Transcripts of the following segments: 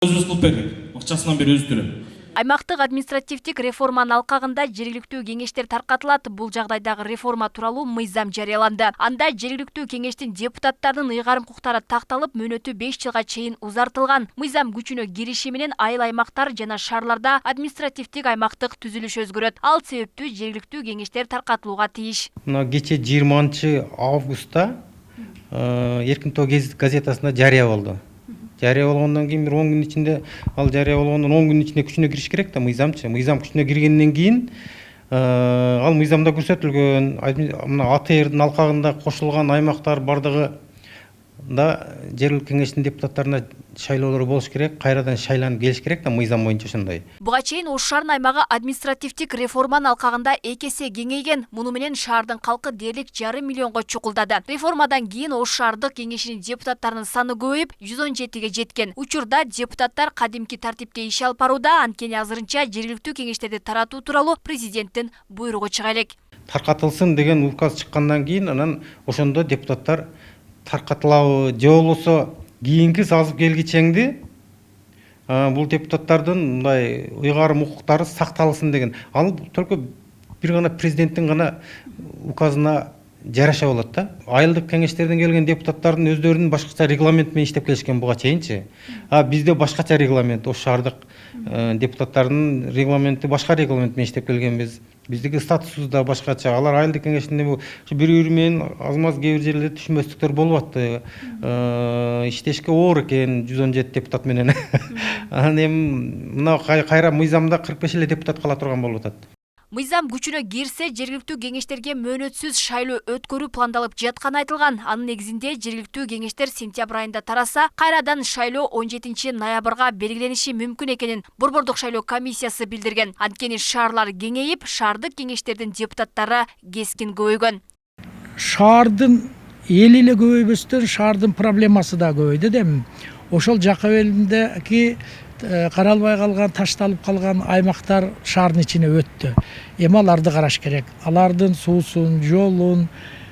Өзіміз қылып бердік. Ақшасынан бері өзі төлеп. Аймақтық административтик реформанын алкагында жергиликтүү кеңештер таркатылат. Бул жагдайдагы реформа тууралуу мыйзам жарыяланды. Анда жергиликтүү кеңештин депутаттардын ыйгарым укуктары такталып, мөөнөтү 5 жылга чейин узартылган. Мыйзам күчүнө кириши менен айыл аймактар жана шаарларда административтик аймактык түзүлүш өзгөрөт. Ал себептүү жергиликтүү кеңештер таркатылууга тийиш. Мына кече 20 августта Эркин Тоо газетасында жарыя болду. Жарыя болгондон кийин бир 10 күн ичинде, ал жарыя болгондон 10 күн ичинде күчүнө кириш керек да мыйзамчы. Мыйзам күчүнө киргенден кийин ал мыйзамда көрсөтүлгөн мына АТРдин алкагында кошулган аймактар бардыгы да жергиликтүү кеңештин депутаттарына шайлоолор болуш керек, кайрадан шайланып келиш керек да мыйзам боюнча ошондой. Буга чейин Ош шаарынын аймагы административдик реформанын алкагында 2 эсе кеңейген. Муну менен шаардын калкы дээрлик 500 миллионго чукулдады. Реформадан кийин Ош шаардык кеңешинин депутаттарынын саны көбөйүп 117ге жеткен. Учурда депутаттар кадимки тартипте иш алып барууда, анткени азырынча жергиликтүү кеңештерди таратуу тууралуу президенттин буйругу чыга элек. Таркатылсын деген указ чыккандан кийин анан ошондо депутаттар таркатылабы же болбосо кийинки сазып келгичеңди бул депутаттардын мындай ыйгарым укуктары сакталсын деген. Ал только бир гана президенттин гана указына жараша болот да. Айылдык кеңештерден келген депутаттардын өздөрүнүн башкача регламент менен иштеп келишкен буга чейинчи. Бизде башкача регламент, Ош шаардык депутаттардын регламенти башка регламент менен иштеп келгенбиз. Биздики статусубуз да башкача. Алар айылдык кеңештинде бири-бири менен аз-маз кээ бир жерлерде түшүнбөстүктөр болуп атты. Иштешке оор экен 117 депутат менен. Анан эми мына кайра мыйзамда 45 эле депутат кала турган болуп атат. Мыйзам күчүнө кирсе, жергиликтүү кеңештерге мөөнөтсүз шайлоо өткөрүү пландалып жатканы айтылган. Анын негизинде жергиликтүү кеңештер сентябрь айында тараса, кайрадан шайлоо 17 ноябрга белгилениши мүмкүн экенин Борбордук шайлоо комиссиясы билдирген. Анткени шаарлар кеңейип, шаардык кеңештердин депутаттары кескин көбөйгөн. Шаардын эли эле көбөйбөстөн шаардын проблемасы да көбөйдү дем. Ошол жакка белиндеги каралбай калган, ташталып калган аймактар шаардын ичине өттү. Эми аларды караш керек. Алардын суусун, жолун,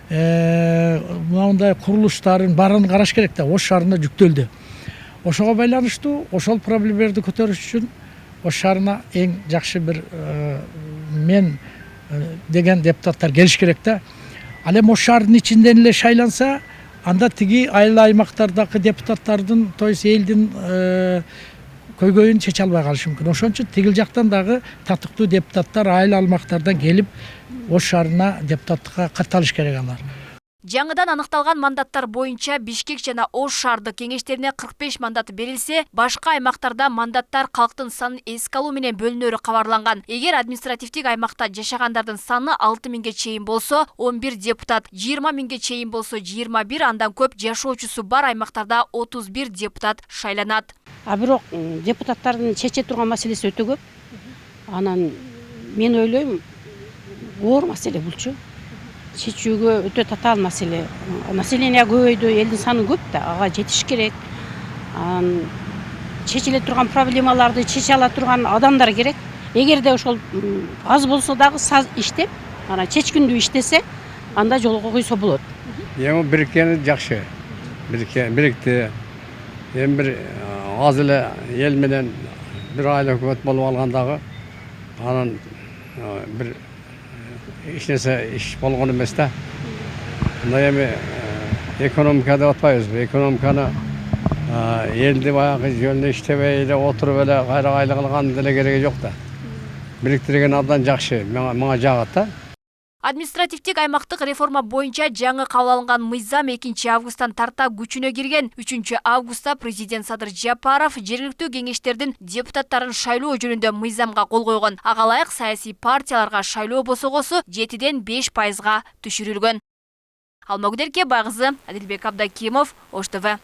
мындай курулуштарын баарын караш керек да. Ош шаарына жүктөлдү. Ошого байланыштуу ошол проблемаларды көтөрүш үчүн Ош шаарына эң жакшы бир мен деген депутаттар келиш керек да. Ал эми Ош шаардын ичинден эле шайланса, анда тиги айыл аймактардагы депутаттардын, то есть элдин көйгөйүн чече албай калышы мүмкүн. Ошон үчүн тигил жактан дагы татыктуу депутаттар айыл аймактардан келип Ош шаарына депутаттыкка катталыш керек алар. Жаңыдан аныкталган мандаттар боюнча Бишкек жана Ош шаардык кеңештерине 45 мандат берилсе, башка аймактарда мандаттар калктын санын эске алуу менен бөлүнөрү кабарланган. Эгер административдик аймакта жашагандардын саны 6000ге чейин болсо, 11 депутат, 20000ге чейин болсо 21, андан көп жашоочусу бар аймактарда 31 депутат шайланат. Бирок депутаттардын чече турган маселеси өтө көп. Анан мен ойлойм, оор маселе булчу. Чечүүгө өтө татаал маселе. Население көбөйдү, элдин саны көп да, ага жетиш керек. Чечиле турган проблемаларды чече ала турган адамдар керек. Эгерде ошол аз болсо дагы иштеп, ана чечкүндүү иштесе, анда жолго койсо болот. Эми бириккени жакшы. Бирикти. Эми бир аз эле эл менен бир айыл өкмөт болуп алгандагы анан бир иш болгон эмес да. Мына эми экономика деп атпайбызбы? Экономиканы элди баягы жөнүндө иштебей эле отуруп эле кайра айлыгылган деле кереги жок да. Бириктирген абдан жакшы, мага жагат да. Административдик аймактык реформа боюнча жаңы кабыл алынган мыйзам 2 августтан тарта күчүнө кирген. 3 августта президент Садыр Жапаров жергиликтүү кеңештердин депутаттарын шайлоо жөнүндө мыйзамга кол койгон. Ага ылайык саясий партияларга шайлоо босогосу 7ден 5%га түшүрүлгөн. Алмагүдерке Байгызы, Адилбек Абдакимов, Ош ТВ.